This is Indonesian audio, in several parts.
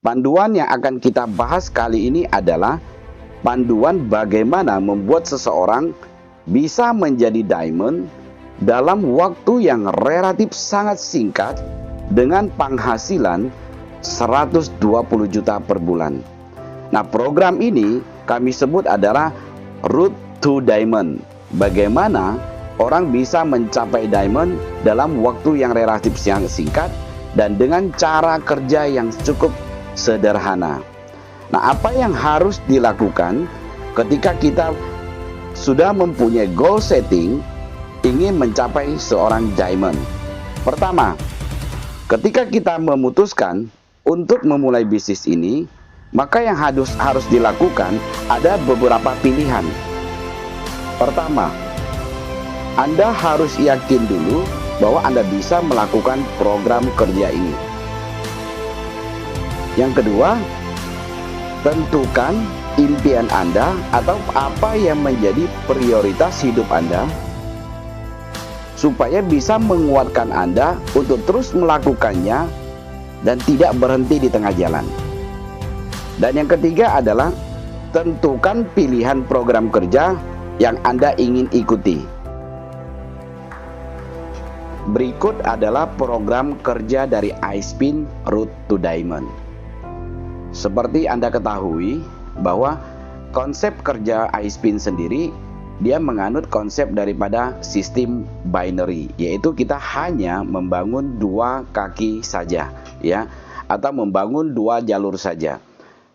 Panduan yang akan kita bahas kali ini adalah panduan bagaimana membuat seseorang bisa menjadi diamond dalam waktu yang relatif sangat singkat dengan penghasilan 120 juta per bulan. Nah, program ini kami sebut adalah Road to Diamond. Bagaimana orang bisa mencapai diamond dalam waktu yang relatif sangat singkat dan dengan cara kerja yang cukup sederhana. Nah, apa yang harus dilakukan ketika kita sudah mempunyai goal setting ingin mencapai seorang diamond? Pertama, ketika kita memutuskan untuk memulai bisnis ini, maka yang harus dilakukan ada beberapa pilihan. Pertama, Anda harus yakin dulu bahwa Anda bisa melakukan program kerja ini. Yang kedua, tentukan impian Anda atau apa yang menjadi prioritas hidup Anda supaya bisa menguatkan Anda untuk terus melakukannya dan tidak berhenti di tengah jalan. Dan yang ketiga adalah tentukan pilihan program kerja yang Anda ingin ikuti. Berikut adalah program kerja dari iSpin Road to Diamond. Seperti Anda ketahui bahwa konsep kerja iSpin sendiri dia menganut konsep daripada sistem binary, yaitu kita hanya membangun dua kaki saja, ya, atau membangun dua jalur saja.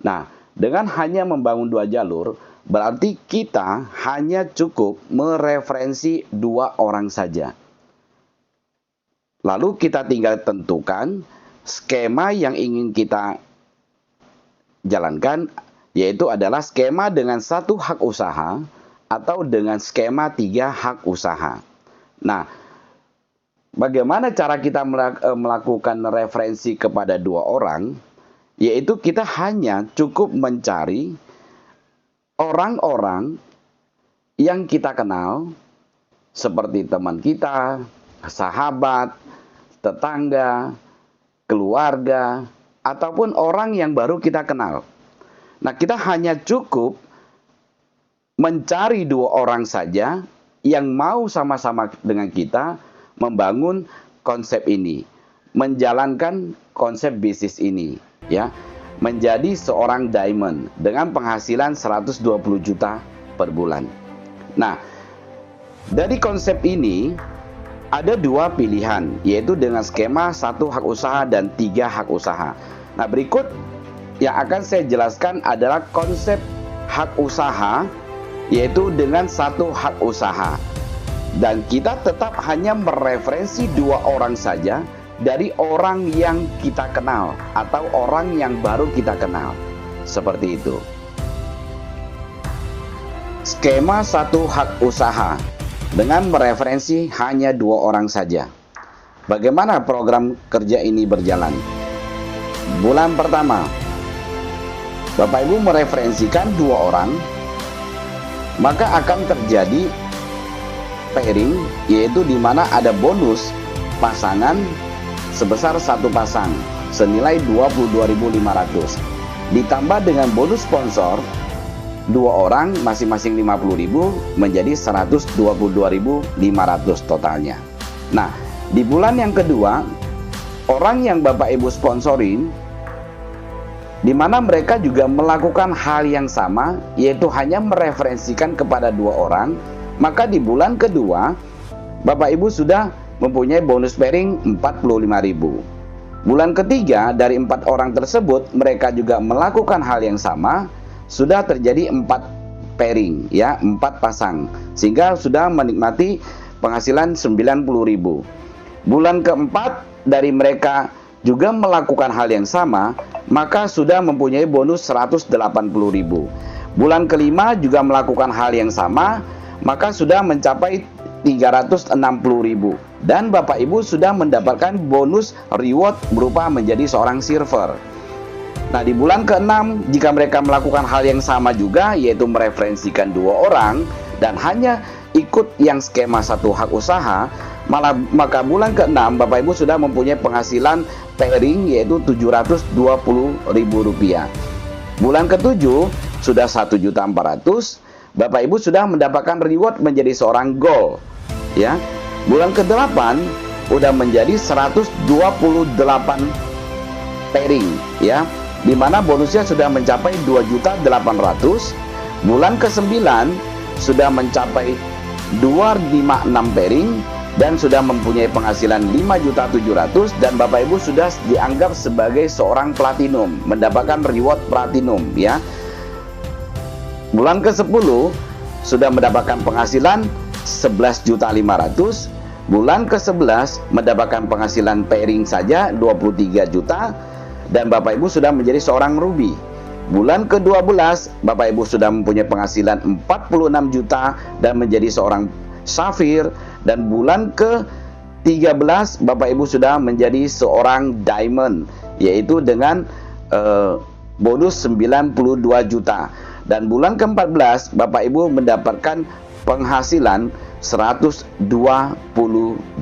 Nah, dengan hanya membangun dua jalur, berarti kita hanya cukup mereferensi dua orang saja. Lalu kita tinggal tentukan skema yang ingin kita jalankan, yaitu adalah skema dengan satu hak usaha atau dengan skema 3 hak usaha. Nah, bagaimana cara kita melakukan referensi kepada dua orang? Yaitu kita hanya cukup mencari orang-orang yang kita kenal, seperti teman kita, sahabat, tetangga, keluarga, ataupun orang yang baru kita kenal. Nah, kita hanya cukup mencari dua orang saja yang mau sama-sama dengan kita membangun konsep ini, menjalankan konsep bisnis ini, ya, menjadi seorang diamond dengan penghasilan 120 juta per bulan. Nah, dari konsep ini ada dua pilihan, yaitu dengan skema 1 hak usaha dan 3 hak usaha. Nah, berikut yang akan saya jelaskan adalah konsep hak usaha, yaitu dengan 1 hak usaha. Dan kita tetap hanya mereferensi dua orang saja dari orang yang kita kenal atau orang yang baru kita kenal. Seperti itu. Skema 1 hak usaha dengan mereferensi hanya dua orang saja. Bagaimana program kerja ini berjalan? Bulan pertama, Bapak Ibu mereferensikan dua orang, maka akan terjadi pairing, yaitu di mana ada bonus pasangan sebesar satu pasang senilai 22.500, ditambah dengan bonus sponsor dua orang masing-masing 50.000 menjadi 122.500 totalnya. Nah, di bulan yang kedua, orang yang Bapak Ibu sponsorin, di mana mereka juga melakukan hal yang sama, yaitu hanya mereferensikan kepada dua orang, maka di bulan kedua Bapak Ibu sudah mempunyai bonus pairing 45.000. Bulan ketiga, dari 4 orang tersebut mereka juga melakukan hal yang sama, sudah terjadi 4 pairing, ya, 4 pasang, sehingga sudah menikmati penghasilan 90.000. Bulan keempat, dari mereka juga melakukan hal yang sama, maka sudah mempunyai bonus 180.000. Bulan kelima juga melakukan hal yang sama, maka sudah mencapai 360.000. Dan Bapak Ibu sudah mendapatkan bonus reward berupa menjadi seorang silver. Nah, di bulan ke-6 jika mereka melakukan hal yang sama juga, yaitu mereferensikan dua orang dan hanya ikut yang skema 1 hak usaha, Maka bulan ke-6 Bapak Ibu sudah mempunyai penghasilan pairing yaitu Rp720.000. Bulan ke-7 sudah 1.400.000, Bapak Ibu sudah mendapatkan reward menjadi seorang gold, ya. Bulan ke-8 udah menjadi 128 pairing, ya, dimana bonusnya sudah mencapai 2.800.000. Bulan ke-9 sudah mencapai 256 pairing dan sudah mempunyai penghasilan 5.700.000, dan Bapak Ibu sudah dianggap sebagai seorang platinum, mendapatkan reward platinum, ya. Bulan ke-10 sudah mendapatkan penghasilan 11.500.000. Bulan ke-11 mendapatkan penghasilan pairing saja 23 juta, dan Bapak Ibu sudah menjadi seorang ruby. Bulan ke-12 Bapak Ibu sudah mempunyai penghasilan 46 juta dan menjadi seorang safir, dan bulan ke-13 Bapak Ibu sudah menjadi seorang diamond, yaitu dengan bonus 92 juta. Dan bulan ke-14 Bapak Ibu mendapatkan penghasilan 120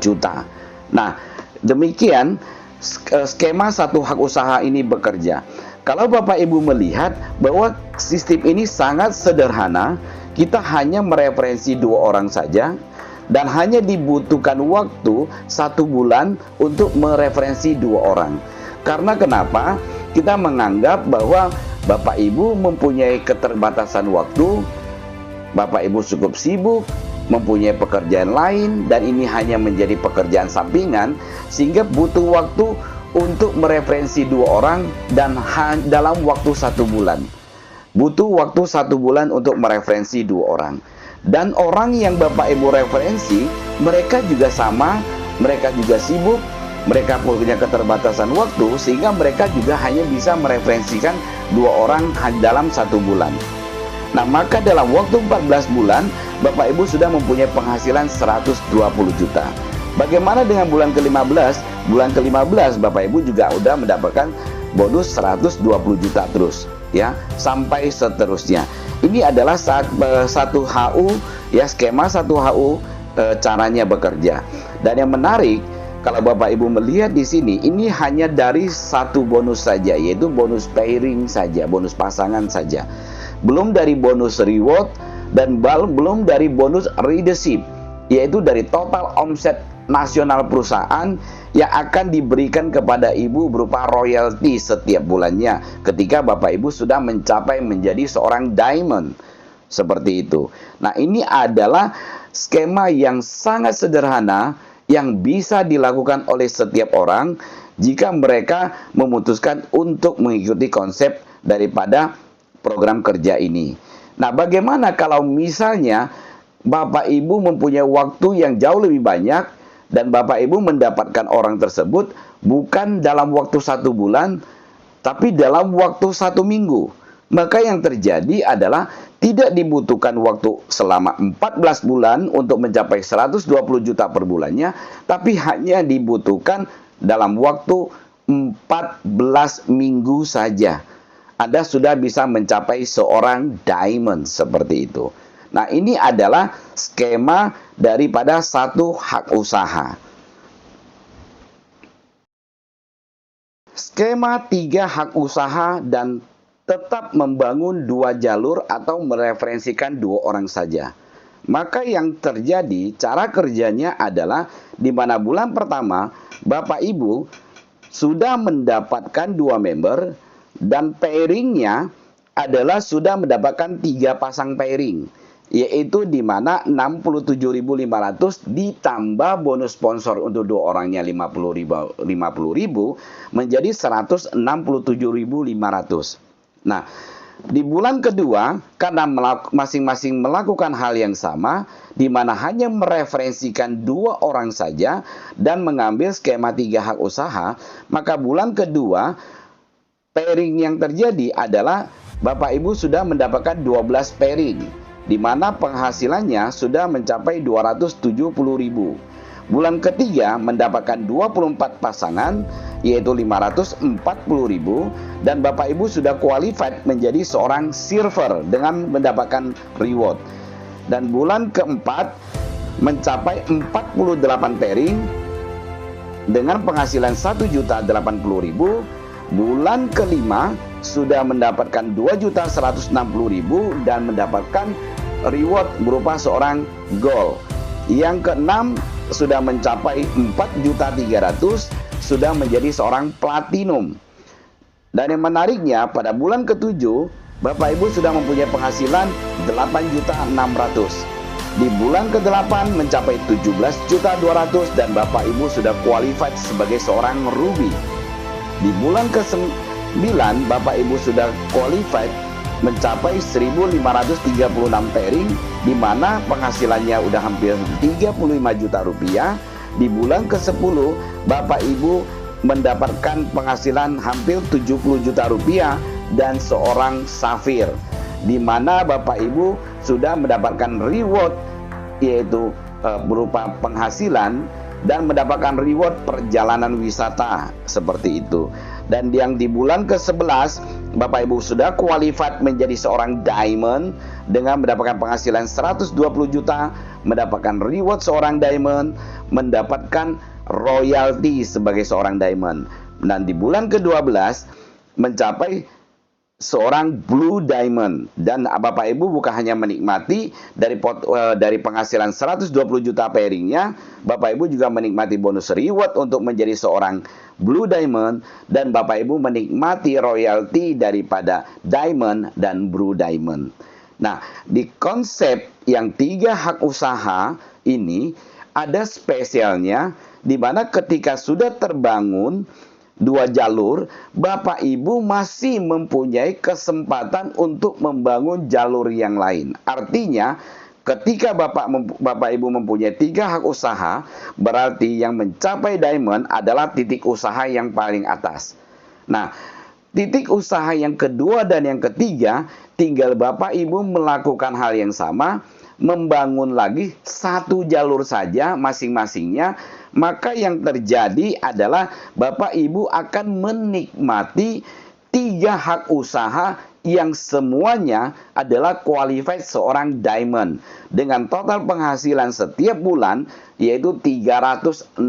juta. Nah, demikian skema satu hak usaha ini bekerja. Kalau Bapak Ibu melihat bahwa sistem ini sangat sederhana, kita hanya mereferensi 2 orang saja, dan hanya dibutuhkan waktu 1 bulan untuk mereferensi 2 orang. Karena kenapa? Kita menganggap bahwa Bapak Ibu mempunyai keterbatasan waktu, Bapak Ibu cukup sibuk, mempunyai pekerjaan lain, dan ini hanya menjadi pekerjaan sampingan, sehingga butuh waktu untuk mereferensi 2 orang dan dalam waktu 1 bulan. Butuh waktu 1 bulan untuk mereferensi 2 orang. Dan orang yang Bapak Ibu referensi, mereka juga sama, mereka juga sibuk, mereka punya keterbatasan waktu, sehingga mereka juga hanya bisa mereferensikan 2 orang dalam 1 bulan. Nah, maka dalam waktu 14 bulan, Bapak Ibu sudah mempunyai penghasilan 120 juta. Bagaimana dengan bulan ke-15? Bulan ke-15 Bapak Ibu juga sudah mendapatkan bonus 120 juta terus, ya, sampai seterusnya. Ini adalah satu HU, ya, skema 1 HU caranya bekerja. Dan yang menarik, kalau Bapak Ibu melihat di sini, ini hanya dari 1 bonus saja, yaitu bonus pairing saja, bonus pasangan saja. Belum dari bonus reward dan belum dari bonus leadership, yaitu dari total omset nasional perusahaan yang akan diberikan kepada Ibu berupa royalti setiap bulannya ketika Bapak Ibu sudah mencapai menjadi seorang diamond. Seperti itu. Nah, ini adalah skema yang sangat sederhana yang bisa dilakukan oleh setiap orang jika mereka memutuskan untuk mengikuti konsep daripada program kerja ini. Nah, bagaimana kalau misalnya Bapak Ibu mempunyai waktu yang jauh lebih banyak dan Bapak Ibu mendapatkan orang tersebut bukan dalam waktu 1 bulan, tapi dalam waktu 1 minggu. Maka yang terjadi adalah tidak dibutuhkan waktu selama 14 bulan untuk mencapai 120 juta per bulannya, tapi hanya dibutuhkan dalam waktu 14 minggu saja. Anda sudah bisa mencapai seorang diamond seperti itu. Nah, ini adalah skema daripada satu hak usaha. Skema 3 hak usaha dan tetap membangun 2 jalur atau mereferensikan 2 orang saja. Maka yang terjadi, cara kerjanya adalah di mana bulan pertama Bapak Ibu sudah mendapatkan 2 member dan pairingnya adalah sudah mendapatkan 3 pasang pairing, yaitu di mana 67.500 ditambah bonus sponsor untuk 2 orangnya 50.000 menjadi 167.500. Nah, di bulan kedua karena masing-masing melakukan hal yang sama, di mana hanya mereferensikan 2 orang saja dan mengambil skema 3 hak usaha, maka bulan kedua pairing yang terjadi adalah Bapak Ibu sudah mendapatkan 12 pairing, di mana penghasilannya sudah mencapai 270.000. Bulan ketiga mendapatkan 24 pasangan, yaitu 540.000, dan Bapak Ibu sudah qualified menjadi seorang silver dengan mendapatkan reward. Dan bulan keempat mencapai 48 pairing dengan penghasilan 1.080.000. Bulan kelima sudah mendapatkan 2.160.000 dan mendapatkan reward berupa seorang gold. Yang keenam sudah mencapai 4.300.000, sudah menjadi seorang platinum. Dan yang menariknya, pada bulan ketujuh Bapak Ibu sudah mempunyai penghasilan 8.600.000. Di bulan ke-8 mencapai 17.200.000 dan Bapak Ibu sudah qualified sebagai seorang ruby. Di bulan ke-9 Bapak Ibu sudah qualified mencapai 1.536 pairing, di mana penghasilannya udah hampir 35 juta rupiah. Di bulan ke-10 Bapak Ibu mendapatkan penghasilan hampir 70 juta rupiah dan seorang safir, di mana Bapak Ibu sudah mendapatkan reward yaitu berupa penghasilan dan mendapatkan reward perjalanan wisata seperti itu. Dan yang di bulan ke-11 Bapak Ibu sudah qualified menjadi seorang diamond dengan mendapatkan penghasilan 120 juta, mendapatkan reward seorang diamond, mendapatkan royalty sebagai seorang diamond. Dan di bulan ke-12 mencapai seorang blue diamond, dan Bapak Ibu bukan hanya menikmati dari penghasilan 120 juta pairingnya, Bapak Ibu juga menikmati bonus reward untuk menjadi seorang blue diamond, dan Bapak Ibu menikmati royalty daripada diamond dan blue diamond. Nah, di konsep yang 3 hak usaha ini ada spesialnya, di mana ketika sudah terbangun 2 jalur, Bapak Ibu masih mempunyai kesempatan untuk membangun jalur yang lain. Artinya, ketika Bapak Ibu mempunyai 3 hak usaha, berarti yang mencapai diamond adalah titik usaha yang paling atas. Nah, titik usaha yang kedua dan yang ketiga, tinggal Bapak Ibu melakukan hal yang sama, membangun lagi 1 jalur saja masing-masingnya. Maka yang terjadi adalah Bapak Ibu akan menikmati 3 hak usaha yang semuanya adalah qualified seorang diamond dengan total penghasilan setiap bulan yaitu 360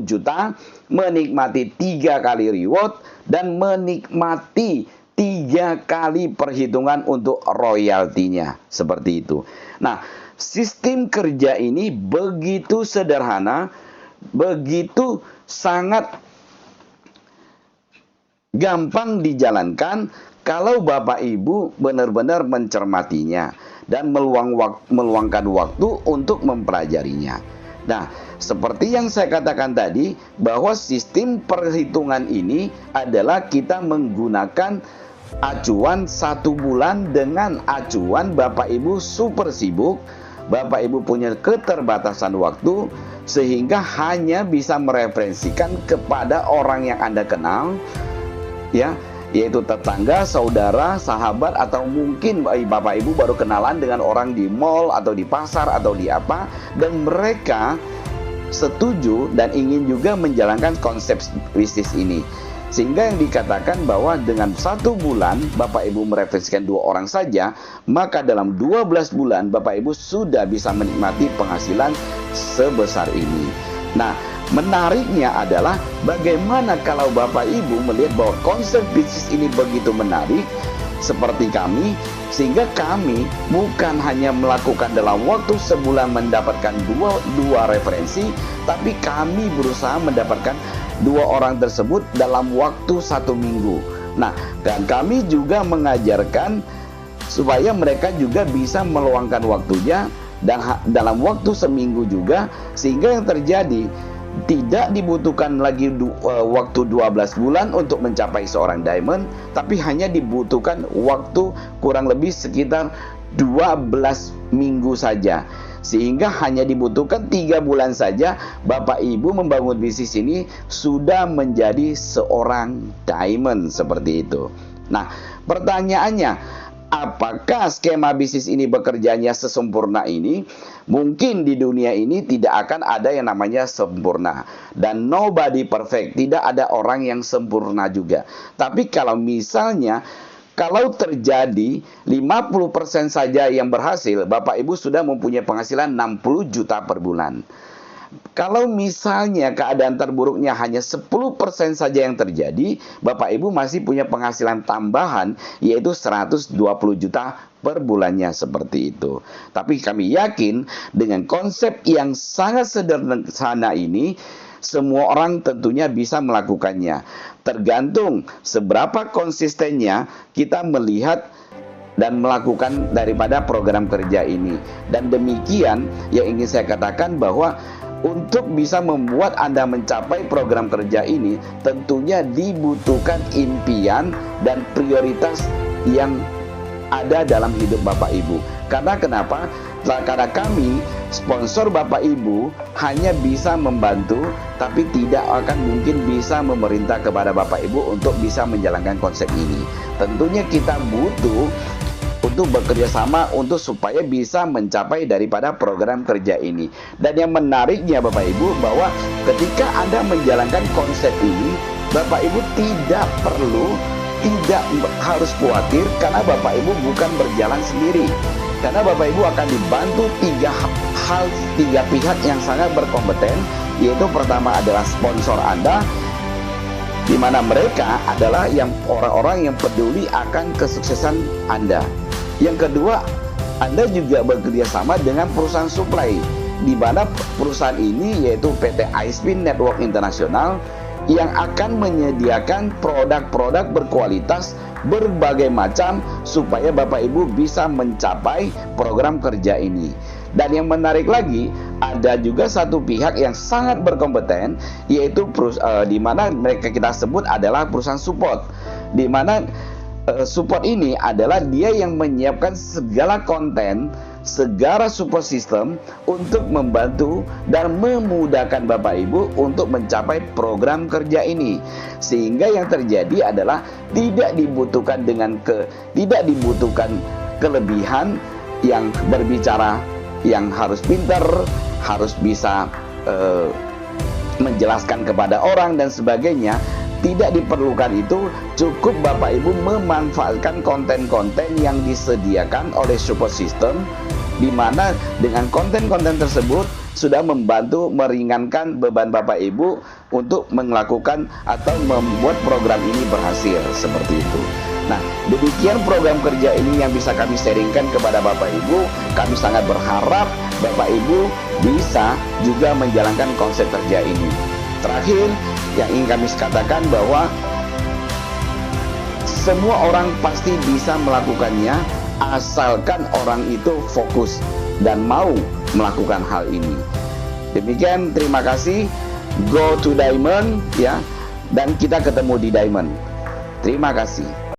juta, menikmati 3 kali reward dan menikmati 3 kali perhitungan untuk royaltinya, seperti itu. Nah, sistem kerja ini begitu sederhana, begitu sangat gampang dijalankan kalau Bapak Ibu benar-benar mencermatinya dan meluangkan waktu untuk mempelajarinya. Nah, seperti yang saya katakan tadi, bahwa sistem perhitungan ini adalah kita menggunakan acuan 1 bulan dengan acuan Bapak Ibu super sibuk, Bapak Ibu punya keterbatasan waktu, sehingga hanya bisa mereferensikan kepada orang yang Anda kenal, ya, yaitu tetangga, saudara, sahabat, atau mungkin Bapak Ibu baru kenalan dengan orang di mall atau di pasar atau di apa, dan mereka setuju dan ingin juga menjalankan konsep bisnis ini. Sehingga yang dikatakan bahwa dengan 1 bulan Bapak Ibu mereferensikan 2 orang saja, maka dalam 12 bulan Bapak Ibu sudah bisa menikmati penghasilan sebesar ini. Nah, menariknya adalah bagaimana kalau Bapak Ibu melihat bahwa konsep bisnis ini begitu menarik seperti kami, sehingga kami bukan hanya melakukan dalam waktu sebulan mendapatkan dua referensi, tapi kami berusaha mendapatkan 2 orang tersebut dalam waktu 1 minggu. Nah, dan kami juga mengajarkan supaya mereka juga bisa meluangkan waktunya dan dalam waktu seminggu juga, sehingga yang terjadi tidak dibutuhkan lagi waktu 12 bulan untuk mencapai seorang diamond, tapi hanya dibutuhkan waktu kurang lebih sekitar 12 minggu saja. Sehingga hanya dibutuhkan 3 bulan saja Bapak Ibu membangun bisnis ini sudah menjadi seorang diamond, seperti itu. Nah, pertanyaannya, apakah skema bisnis ini bekerjanya sesempurna ini? Mungkin di dunia ini tidak akan ada yang namanya sempurna, dan nobody perfect, tidak ada orang yang sempurna juga. Tapi kalau misalnya Kalau terjadi 50% saja yang berhasil, Bapak Ibu sudah mempunyai penghasilan 60 juta per bulan. Kalau misalnya keadaan terburuknya hanya 10% saja yang terjadi, Bapak Ibu masih punya penghasilan tambahan yaitu 120 juta per bulannya, seperti itu. Tapi kami yakin dengan konsep yang sangat sederhana ini, semua orang tentunya bisa melakukannya. Tergantung seberapa konsistennya kita melihat dan melakukan daripada program kerja ini. Dan demikian yang ingin saya katakan, bahwa untuk bisa membuat Anda mencapai program kerja ini, tentunya dibutuhkan impian dan prioritas yang ada dalam hidup Bapak Ibu. Karena kenapa? Karena kami, sponsor Bapak Ibu, hanya bisa membantu, tapi tidak akan mungkin bisa memerintah kepada Bapak Ibu untuk bisa menjalankan konsep ini. Tentunya kita butuh untuk bekerja sama untuk supaya bisa mencapai daripada program kerja ini. Dan yang menariknya Bapak Ibu, bahwa ketika Anda menjalankan konsep ini, Bapak Ibu tidak harus khawatir, karena Bapak Ibu bukan berjalan sendiri. Karena Bapak Ibu akan dibantu tiga pihak yang sangat berkompeten, yaitu pertama adalah sponsor Anda, di mana mereka adalah orang-orang yang peduli akan kesuksesan Anda. Yang kedua, Anda juga bekerja sama dengan perusahaan supply, di mana perusahaan ini yaitu PT iSpin Network International yang akan menyediakan produk-produk berkualitas berbagai macam supaya Bapak Ibu bisa mencapai program kerja ini. Dan yang menarik lagi, ada juga satu pihak yang sangat berkompeten, yaitu di mana mereka kita sebut adalah perusahaan support, di mana support ini adalah dia yang menyiapkan segala konten, segala support system untuk membantu dan memudahkan Bapak Ibu untuk mencapai program kerja ini. Sehingga yang terjadi adalah tidak dibutuhkan kelebihan yang berbicara, yang harus pintar, harus bisa menjelaskan kepada orang dan sebagainya. Tidak diperlukan itu, cukup Bapak Ibu memanfaatkan konten-konten yang disediakan oleh support system, di mana dengan konten-konten tersebut sudah membantu meringankan beban Bapak Ibu untuk melakukan atau membuat program ini berhasil, seperti itu. Nah, demikian program kerja ini yang bisa kami sharingkan kepada Bapak Ibu. Kami sangat berharap Bapak Ibu bisa juga menjalankan konsep kerja ini. Terakhir, yang ingin kami katakan bahwa semua orang pasti bisa melakukannya, asalkan orang itu fokus dan mau melakukan hal ini. Demikian, terima kasih. Go to Diamond, ya, dan kita ketemu di Diamond. Terima kasih.